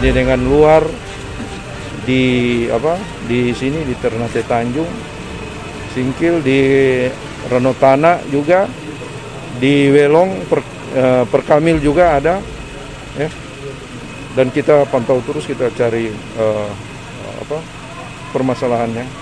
ini dengan luar di sini di Ternate Tanjung, Singkil, di Renotana juga, di Welong, Perkamil juga ada, ya. Dan kita pantau terus, kita cari permasalahannya.